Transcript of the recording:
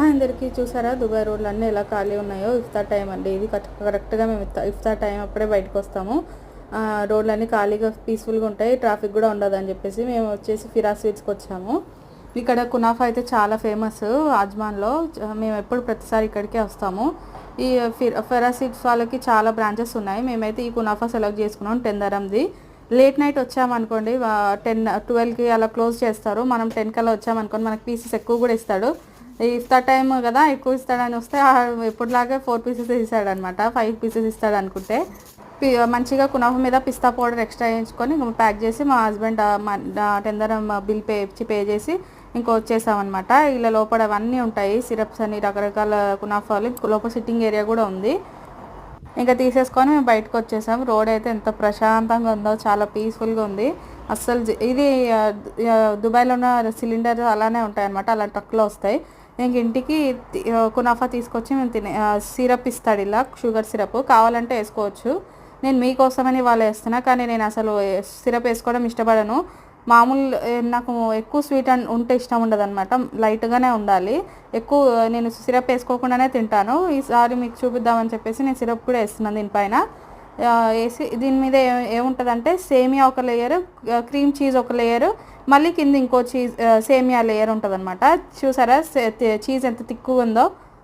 అందరికీ చూసారా దుబాయ్ రోడ్లు అన్నీ ఎలా ఖాళీ ఉన్నాయో. ఇఫ్తార్ టైం అండి ఇది. కరెక్ట్గా మేము ఇఫ్తార్ టైం అప్పుడే బయటకు వస్తాము. రోడ్లన్నీ ఖాళీగా పీస్ఫుల్గా ఉంటాయి, ట్రాఫిక్ కూడా ఉండదు అని చెప్పేసి మేము వచ్చేసి ఫిరా స్వీట్స్కి వచ్చాము. ఇక్కడ కునాఫా అయితే చాలా ఫేమస్ అజ్మాన్లో. మేము ఎప్పుడు ప్రతిసారి ఇక్కడికే వస్తాము. ఈ ఫిరా స్వీట్స్ వాళ్ళకి చాలా బ్రాంచెస్ ఉన్నాయి. మేమైతే ఈ కునాఫా సెలెక్ట్ చేసుకున్నాం 10 దరంది. లేట్ నైట్ వచ్చామనుకోండి 10-12కి అలా క్లోజ్ చేస్తారు. మనం 10 కల్లా వచ్చామనుకోండి మనకి పీసెస్ ఎక్కువ కూడా ఇస్తాడు. ఇఫ్తార్ టైం కదా ఎక్కువ ఇస్తాడని వస్తే ఎప్పుడులాగే 4 పీసెస్ ఇస్తాడనమాట. 5 పీసెస్ ఇస్తాడు అనుకుంటే. మంచిగా కునాఫా మీద పిస్తా పౌడర్ ఎక్స్ట్రా వేయించుకొని ప్యాక్ చేసి మా హస్బెండ్ 10 దరం బిల్ పే చేసి ఇంకో వచ్చేసామన్నమాట. ఇలా లోపల అవన్నీ ఉంటాయి, సిరప్స్ అని రకరకాల కునాఫాలు. లోపల సిట్టింగ్ ఏరియా కూడా ఉంది. ఇంకా తీసేసుకొని మేము బయటకు వచ్చేసాం. రోడ్ అయితే ఎంత ప్రశాంతంగా ఉందో, చాలా పీస్ఫుల్గా ఉంది అస్సలు. ఇది దుబాయ్లో ఉన్న సిలిండర్ అలానే ఉంటాయి అన్నమాట, అలా ట్రక్లో వస్తాయి. ఇంక ఇంటికి కునాఫా తీసుకొచ్చి మేము సిరప్ ఇస్తాడు, ఇలా షుగర్ సిరప్ కావాలంటే వేసుకోవచ్చు. నేను మీకోసమని వాళ్ళు వేస్తున్నా, కానీ నేను అసలు సిరప్ వేసుకోవడం ఇష్టపడను. మామూలు నాకు ఎక్కువ స్వీట్ ఉంటే ఇష్టం ఉండదు అనమాట, లైట్గానే ఉండాలి. ఎక్కువ నేను సిరప్ వేసుకోకుండానే తింటాను. ఈసారి మీకు చూపిద్దామని చెప్పేసి నేను సిరప్ కూడా వేస్తున్నాను దీనిపైన. వేసి దీని మీద ఏముంటుందంటే సేమియా ఒక లేయర్, క్రీమ్ చీజ్ ఒక లేయర్, మళ్ళీ కింద ఇంకో సేమియా లేయర్ ఉంటుంది అనమాట. చూసారా చీజ్ ఎంత తిక్కుగా ఉందో.